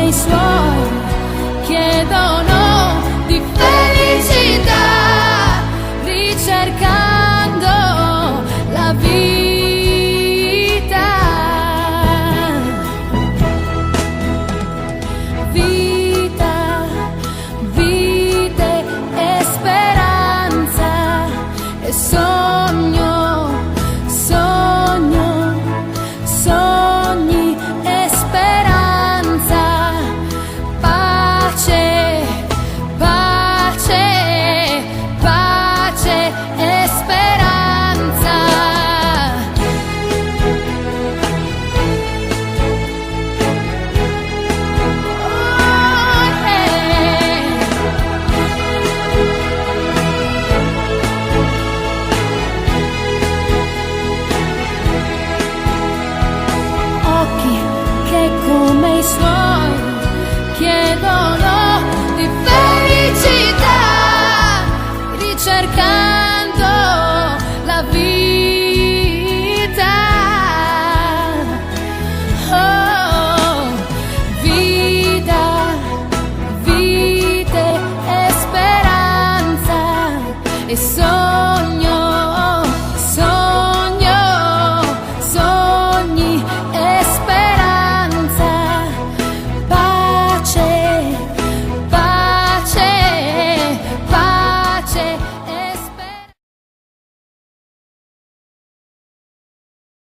i suoi chiedono di felicità, ricercando la vita. Vita, vite e speranza e sogno, sogno, sogni e speranza, pace, pace, pace e speranza. Oh, yeah. Occhi che come i suoi chiedono di felicità, ricercando la vita. Oh, vita, vite e speranza e sogno.